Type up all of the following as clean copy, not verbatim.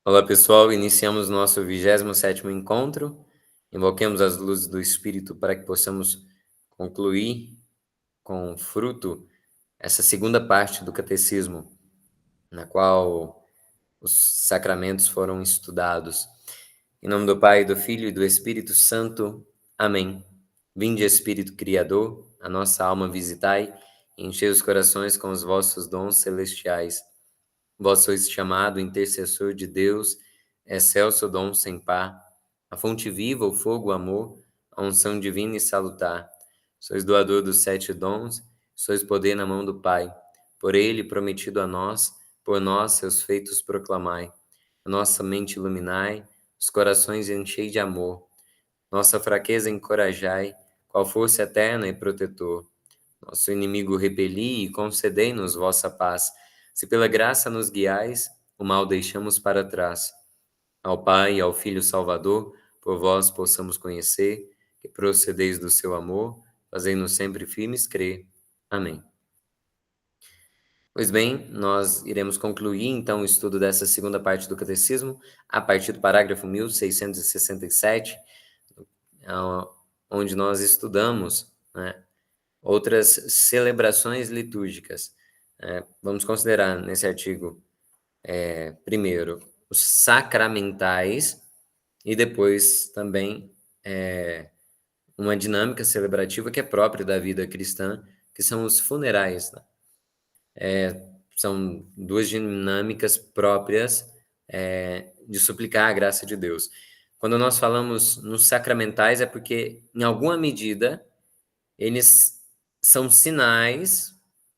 Olá pessoal, iniciamos nosso 27º encontro. Invoquemos as luzes do Espírito para que possamos concluir com fruto essa segunda parte do Catecismo, na qual os sacramentos foram estudados. Em nome do Pai, do Filho e do Espírito Santo. Amém. Vinde, Espírito Criador, a nossa alma visitai, e enchei os corações com os vossos dons celestiais. Vós sois chamado intercessor de Deus, excelso dom sem par, a fonte viva, o fogo, o amor, a unção divina e salutar. Sois doador dos 7 dons, sois poder na mão do Pai. Por ele, prometido a nós, por nós, seus feitos proclamai. A nossa mente iluminai, os corações enchei de amor. Nossa fraqueza encorajai, qual força eterna e protetor. Nosso inimigo repeli e concedei-nos vossa paz. Se pela graça nos guiais, o mal deixamos para trás. Ao Pai e ao Filho Salvador, por vós possamos conhecer, que procedeis do seu amor, fazei-nos sempre firmes crer. Amém. Pois bem, nós iremos concluir então o estudo dessa segunda parte do Catecismo, a partir do parágrafo 1667, onde nós estudamos, né, outras celebrações litúrgicas. Vamos considerar nesse artigo, primeiro, os sacramentais e depois também uma dinâmica celebrativa que é própria da vida cristã, que são os funerais, né? São duas dinâmicas próprias de suplicar a graça de Deus. Quando nós falamos nos sacramentais é porque, em alguma medida, eles são sinais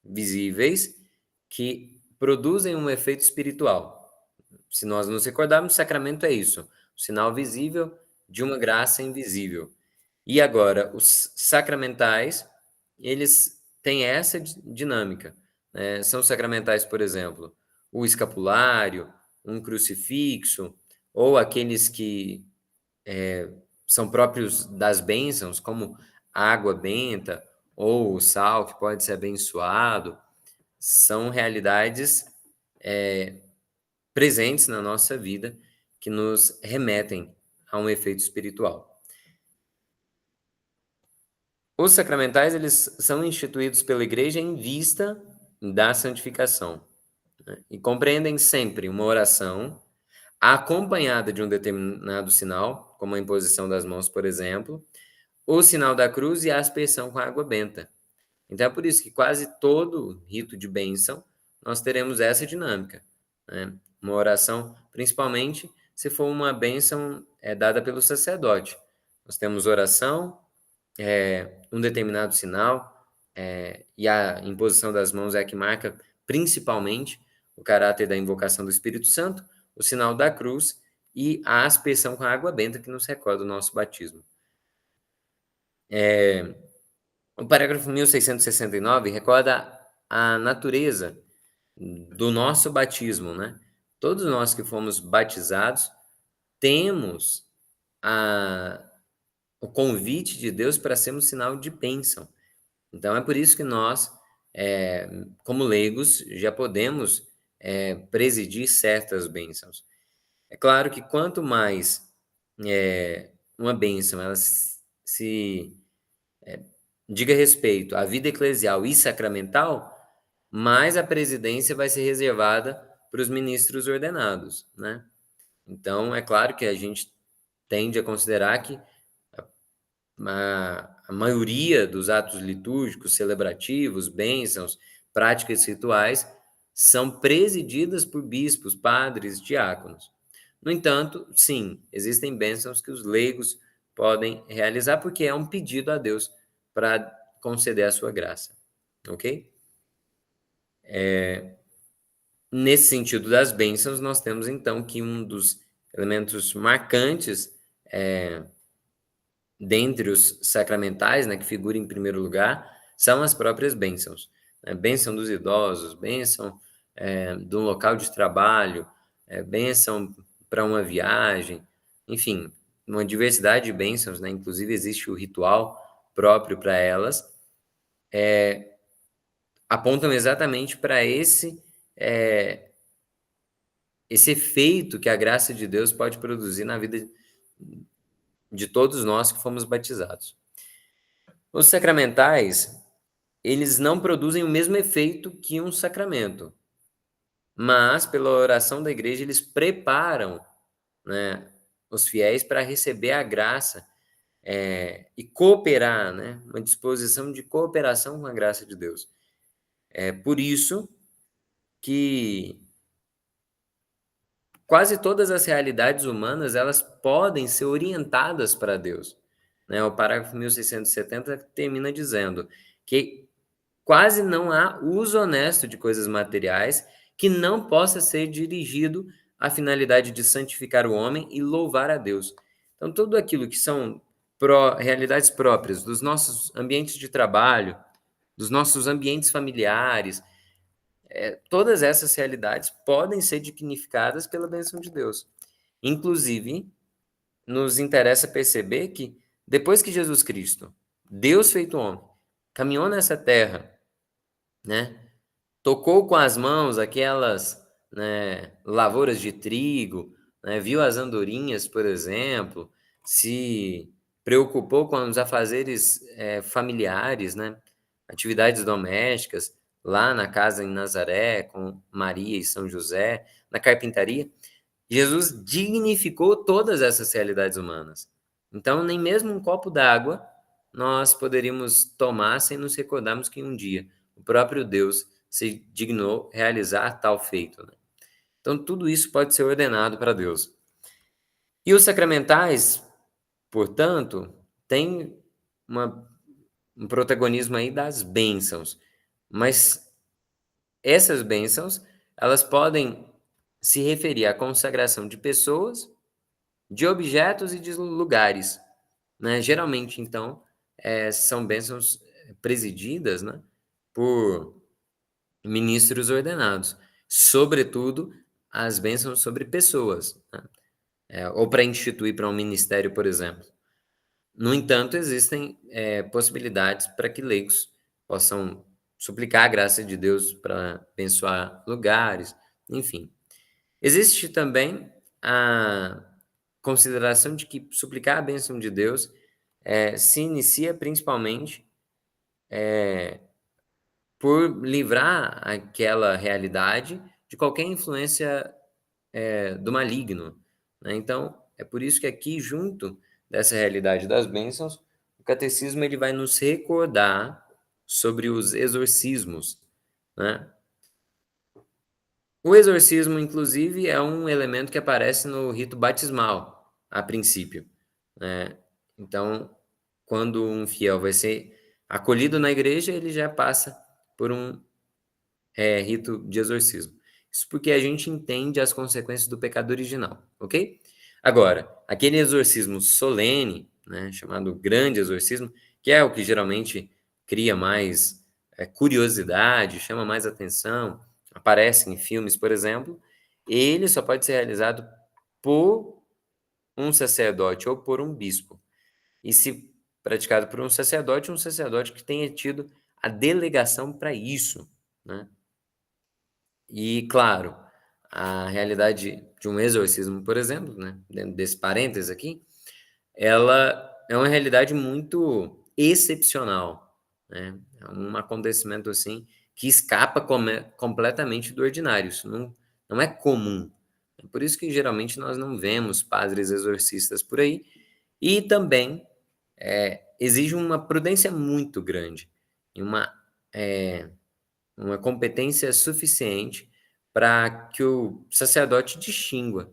visíveis que produzem um efeito espiritual. Se nós nos recordarmos, o sacramento é isso, o sinal visível de uma graça invisível. E agora, os sacramentais, eles têm essa dinâmica, né? São sacramentais, por exemplo, o escapulário, um crucifixo, ou aqueles que são próprios das bênçãos, como a água benta ou o sal que pode ser abençoado, são realidades presentes na nossa vida que nos remetem a um efeito espiritual. Os sacramentais, eles são instituídos pela Igreja em vista da santificação, né? E compreendem sempre uma oração acompanhada de um determinado sinal, como a imposição das mãos, por exemplo, o sinal da cruz e a aspersão com a água benta. Então é por isso que quase todo rito de bênção nós teremos essa dinâmica, né? Uma oração, principalmente se for uma bênção dada pelo sacerdote. Nós temos oração, um determinado sinal, e a imposição das mãos é a que marca principalmente o caráter da invocação do Espírito Santo, o sinal da cruz e a aspersão com a água benta que nos recorda o nosso batismo. O parágrafo 1669 recorda a natureza do nosso batismo, né? Todos nós que fomos batizados temos o convite de Deus para sermos sinal de bênção. Então, é por isso que nós, como leigos, já podemos presidir certas bênçãos. É claro que quanto mais uma bênção ela se diga respeito à vida eclesial e sacramental, mais a presidência vai ser reservada para os ministros ordenados, né? Então, é claro que a gente tende a considerar que a maioria dos atos litúrgicos, celebrativos, bênçãos, práticas rituais, são presididas por bispos, padres, diáconos. No entanto, sim, existem bênçãos que os leigos podem realizar, porque é um pedido a Deus para conceder a sua graça, ok? Nesse sentido das bênçãos, nós temos então que um dos elementos marcantes dentre os sacramentais, né, que figura em primeiro lugar, são as próprias bênçãos, né? Bênção dos idosos, bênção de um local de trabalho, bênção para uma viagem, enfim, uma diversidade de bênçãos, né? Inclusive existe o ritual próprio para elas, apontam exatamente para esse esse efeito que a graça de Deus pode produzir na vida de todos nós que fomos batizados. Os sacramentais, eles não produzem o mesmo efeito que um sacramento, mas pela oração da igreja eles preparam, né, os fiéis para receber a graça, e cooperar, né, uma disposição de cooperação com a graça de Deus. É por isso que quase todas as realidades humanas, elas podem ser orientadas para Deus, né? O parágrafo 1670 termina dizendo que quase não há uso honesto de coisas materiais que não possa ser dirigido à finalidade de santificar o homem e louvar a Deus. Então, tudo aquilo que são realidades próprias dos nossos ambientes de trabalho, dos nossos ambientes familiares, todas essas realidades podem ser dignificadas pela bênção de Deus. Inclusive, nos interessa perceber que depois que Jesus Cristo, Deus feito homem, caminhou nessa terra, né, tocou com as mãos aquelas, né, lavouras de trigo, né, viu as andorinhas, por exemplo, se preocupou com os afazeres familiares, né, atividades domésticas, lá na casa em Nazaré, com Maria e São José, na carpintaria. Jesus dignificou todas essas realidades humanas. Então, nem mesmo um copo d'água nós poderíamos tomar sem nos recordarmos que um dia o próprio Deus se dignou realizar tal feito, né? Então, tudo isso pode ser ordenado para Deus. E os sacramentais, portanto, têm um protagonismo aí das bênçãos, mas essas bênçãos, elas podem se referir à consagração de pessoas, de objetos e de lugares, né? Geralmente, então, são bênçãos presididas, né, por ministros ordenados, sobretudo as bênçãos sobre pessoas, né? Ou para instituir para um ministério, por exemplo. No entanto, existem possibilidades para que leigos possam suplicar a graça de Deus para abençoar lugares, enfim. Existe também a consideração de que suplicar a bênção de Deus se inicia principalmente por livrar aquela realidade de qualquer influência do maligno, né? Então, é por isso que aqui, junto dessa realidade das bênçãos, o catecismo ele vai nos recordar sobre os exorcismos, né? O exorcismo, inclusive, é um elemento que aparece no rito batismal, a princípio, né? Então, quando um fiel vai ser acolhido na igreja, ele já passa por um rito de exorcismo. Isso porque a gente entende as consequências do pecado original, ok? Agora, aquele exorcismo solene, né, chamado grande exorcismo, que é o que geralmente cria mais curiosidade, chama mais atenção, aparece em filmes, por exemplo, ele só pode ser realizado por um sacerdote ou por um bispo. E se praticado por um sacerdote que tenha tido a delegação para isso, né? E, claro, a realidade de um exorcismo, por exemplo, né, dentro desse parênteses aqui, ela é uma realidade muito excepcional, né? É um acontecimento, assim, que escapa completamente do ordinário, isso não é comum. É por isso que, geralmente, nós não vemos padres exorcistas por aí, e também exige uma prudência muito grande e uma competência suficiente para que o sacerdote distingua,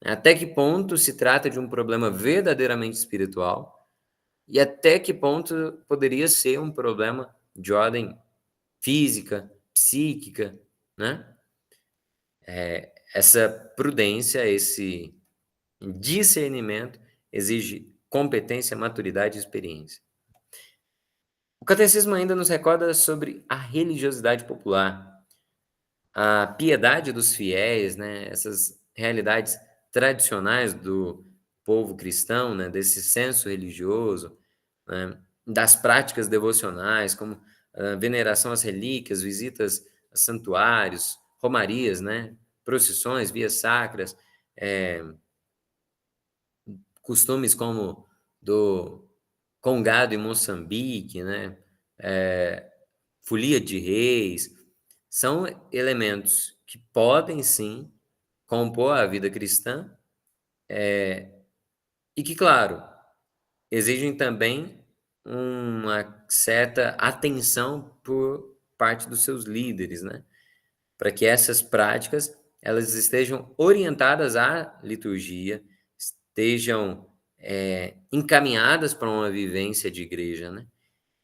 né, até que ponto se trata de um problema verdadeiramente espiritual e até que ponto poderia ser um problema de ordem física, psíquica, né? Essa prudência, esse discernimento exige competência, maturidade e experiência. O catecismo ainda nos recorda sobre a religiosidade popular, a piedade dos fiéis, né, essas realidades tradicionais do povo cristão, né, desse senso religioso, né, das práticas devocionais, como a veneração às relíquias, visitas a santuários, romarias, né, procissões, vias sacras, costumes como do Congado em Moçambique, né? Folia de Reis, são elementos que podem sim compor a vida cristã e que, claro, exigem também uma certa atenção por parte dos seus líderes, né? Para que essas práticas elas estejam orientadas à liturgia, estejam encaminhadas para uma vivência de igreja, né?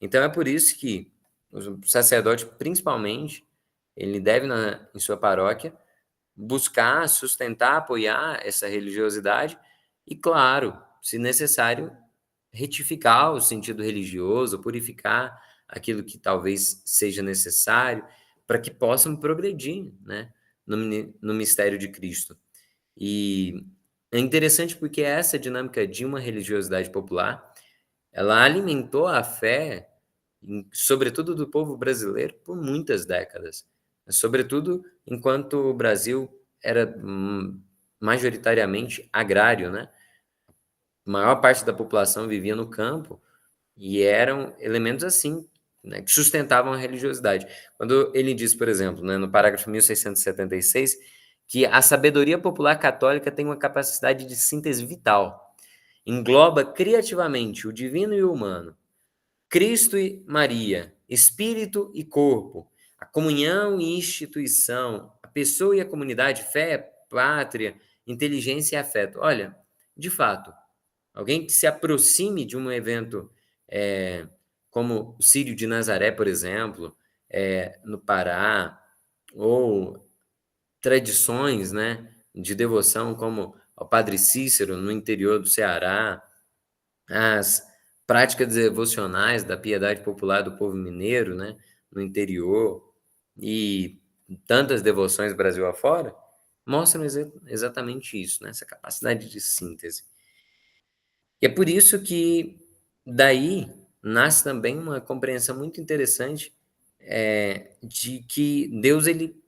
Então é por isso que o sacerdote, principalmente, ele deve em sua paróquia buscar sustentar, apoiar essa religiosidade e, claro, se necessário, retificar o sentido religioso, purificar aquilo que talvez seja necessário para que possam progredir, né, no mistério de Cristo. E é interessante porque essa dinâmica de uma religiosidade popular, ela alimentou a fé, sobretudo do povo brasileiro, por muitas décadas. Sobretudo enquanto o Brasil era majoritariamente agrário, né? A maior parte da população vivia no campo e eram elementos assim, né, que sustentavam a religiosidade. Quando ele diz, por exemplo, né, no parágrafo 1676, que a sabedoria popular católica tem uma capacidade de síntese vital, engloba criativamente o divino e o humano, Cristo e Maria, espírito e corpo, a comunhão e instituição, a pessoa e a comunidade, fé, pátria, inteligência e afeto. Olha, de fato, alguém que se aproxime de um evento como o Círio de Nazaré, por exemplo, no Pará, ou tradições, né, de devoção como ao Padre Cícero, no interior do Ceará, as práticas devocionais da piedade popular do povo mineiro, né, no interior, e tantas devoções Brasil afora, mostram exatamente isso, né, essa capacidade de síntese. E é por isso que daí nasce também uma compreensão muito interessante de que Deus ele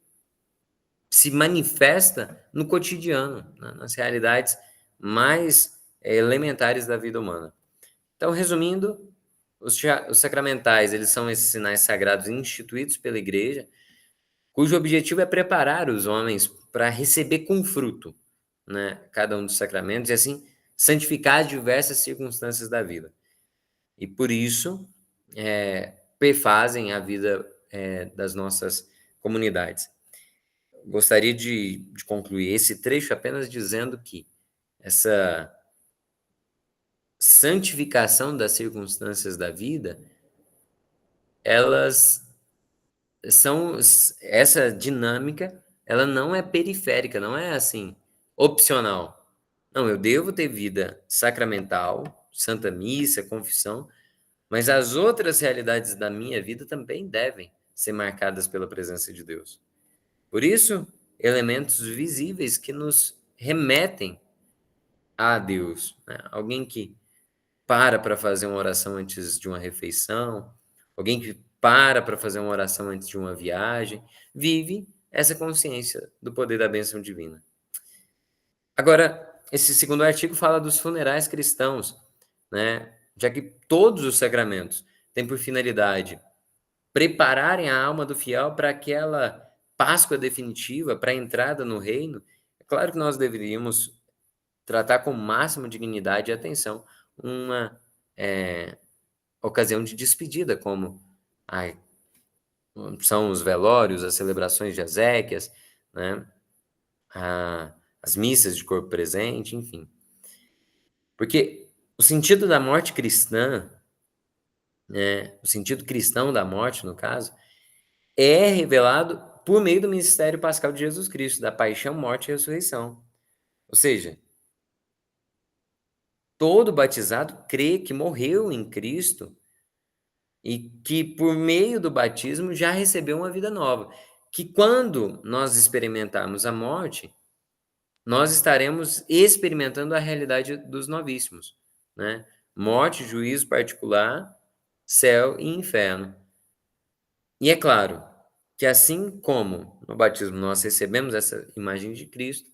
se manifesta no cotidiano, né, nas realidades mais elementares da vida humana. Então, resumindo, os sacramentais, eles são esses sinais sagrados instituídos pela Igreja, cujo objetivo é preparar os homens para receber com fruto, né, cada um dos sacramentos e assim santificar as diversas circunstâncias da vida. E por isso perfazem a vida das nossas comunidades. Gostaria de concluir esse trecho apenas dizendo que essa santificação das circunstâncias da vida, elas são essa dinâmica, ela não é periférica, não é assim opcional. Não, eu devo ter vida sacramental, Santa Missa, confissão, mas as outras realidades da minha vida também devem ser marcadas pela presença de Deus. Por isso, elementos visíveis que nos remetem a Deus, né? Alguém que para fazer uma oração antes de uma refeição, alguém que para fazer uma oração antes de uma viagem, vive essa consciência do poder da bênção divina. Agora, esse segundo artigo fala dos funerais cristãos, né? Já que todos os sacramentos têm por finalidade prepararem a alma do fiel para aquela Páscoa definitiva, para a entrada no reino, é claro que nós deveríamos tratar com o máximo de dignidade e atenção uma ocasião de despedida, como ai, são os velórios, as celebrações de exéquias, né? As missas de corpo presente, enfim. Porque o sentido da morte cristã, né, o sentido cristão da morte, no caso, é revelado por meio do ministério pascal de Jesus Cristo, da paixão, morte e ressurreição. Ou seja, todo batizado crê que morreu em Cristo e que por meio do batismo já recebeu uma vida nova. Que quando nós experimentarmos a morte, nós estaremos experimentando a realidade dos novíssimos, né? Morte, juízo particular, céu e inferno. E é claro que assim como no batismo nós recebemos essa imagem de Cristo,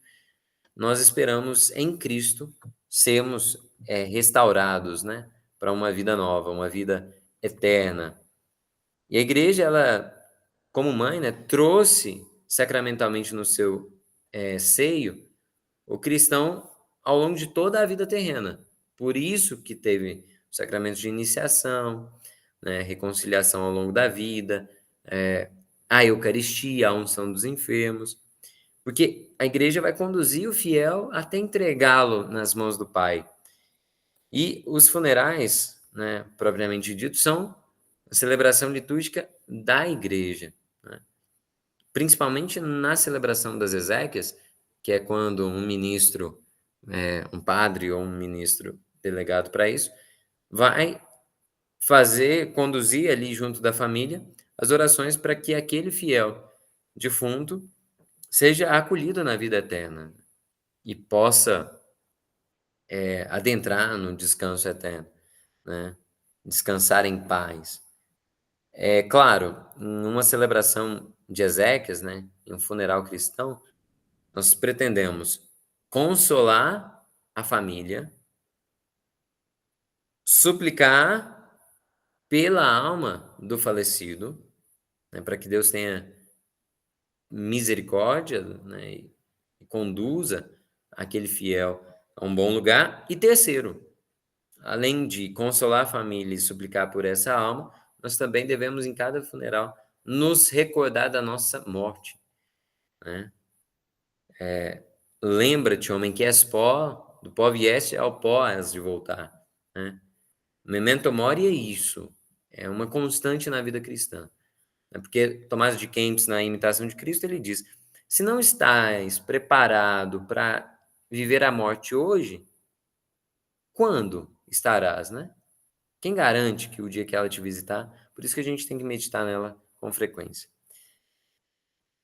nós esperamos em Cristo sermos restaurados, né, para uma vida nova, uma vida eterna. E a igreja, ela, como mãe, né, trouxe sacramentalmente no seu seio o cristão ao longo de toda a vida terrena. Por isso que teve os sacramentos de iniciação, né, reconciliação ao longo da vida, a Eucaristia, a unção dos enfermos, porque a igreja vai conduzir o fiel até entregá-lo nas mãos do Pai. E os funerais, né, propriamente dito, são a celebração litúrgica da igreja, né? Principalmente na celebração das exéquias, que é quando um ministro, um padre ou um ministro delegado para isso, vai conduzir ali junto da família as orações para que aquele fiel defunto seja acolhido na vida eterna e possa adentrar no descanso eterno, né? Descansar em paz. É claro, em uma celebração de exéquias, né, em um funeral cristão, nós pretendemos consolar a família, suplicar pela alma do falecido, né, para que Deus tenha misericórdia, né, e conduza aquele fiel a um bom lugar. E terceiro, além de consolar a família e suplicar por essa alma, nós também devemos, em cada funeral, nos recordar da nossa morte, né? Lembra-te, homem, que és pó, do pó vieste, ao pó has de voltar, né? Memento mori é isso, é uma constante na vida cristã, né? Porque Tomás de Kempis, na Imitação de Cristo, ele diz: se não estás preparado para viver a morte hoje, quando estarás, né? Quem garante que o dia que ela te visitar, por isso que a gente tem que meditar nela com frequência.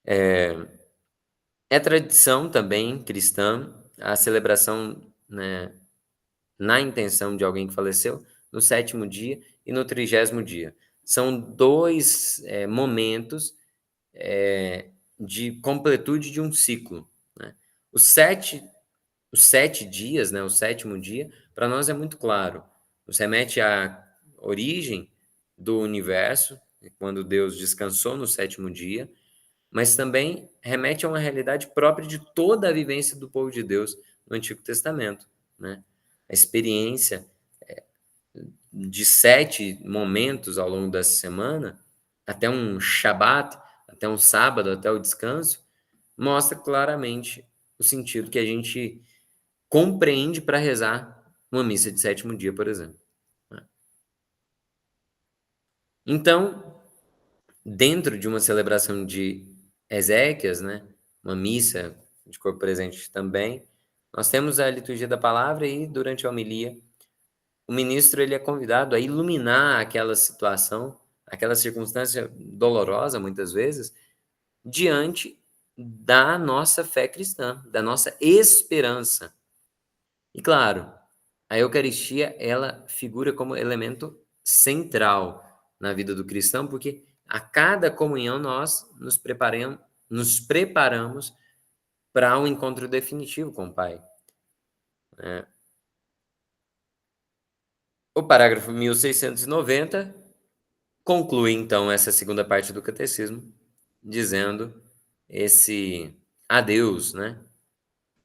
É tradição também cristã a celebração, né, na intenção de alguém que faleceu, no sétimo dia e no 30º dia. São dois momentos de completude de um ciclo, né? Os sete, os 7 dias, né, o sétimo dia, para nós é muito claro. Nos remete à origem do universo, quando Deus descansou no sétimo dia, mas também remete a uma realidade própria de toda a vivência do povo de Deus no Antigo Testamento, né? A experiência de 7 momentos ao longo dessa semana, até um Shabat, até um sábado, até o descanso, mostra claramente o sentido que a gente compreende para rezar uma missa de sétimo dia, por exemplo, né? Então, dentro de uma celebração de exéquias, né, uma missa de corpo presente também, nós temos a liturgia da palavra e, durante a homilia, o ministro ele é convidado a iluminar aquela situação, aquela circunstância dolorosa, muitas vezes, diante da nossa fé cristã, da nossa esperança. E claro, a Eucaristia, ela figura como elemento central na vida do cristão, porque a cada comunhão nós nos preparamos para um encontro definitivo com o Pai, né? O parágrafo 1690 conclui, então, essa segunda parte do catecismo, dizendo esse adeus, né?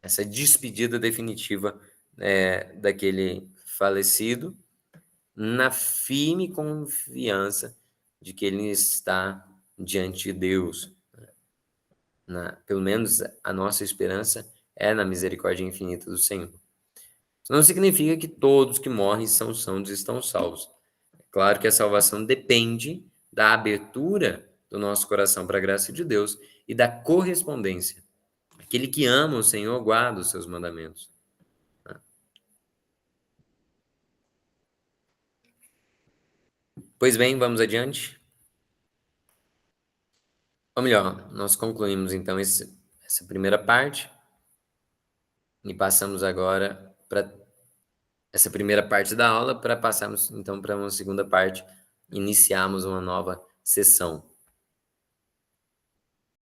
Essa despedida definitiva daquele falecido, na firme confiança de que ele está diante de Deus. Pelo menos a nossa esperança é na misericórdia infinita do Senhor. Isso não significa que todos que morrem são santos e estão salvos. É claro que a salvação depende da abertura do nosso coração para a graça de Deus e da correspondência. Aquele que ama o Senhor guarda os seus mandamentos. Pois bem, vamos adiante. Ou melhor, nós concluímos então essa primeira parte e passamos agora para essa primeira parte da aula para passarmos então para uma segunda parte, iniciarmos uma nova sessão.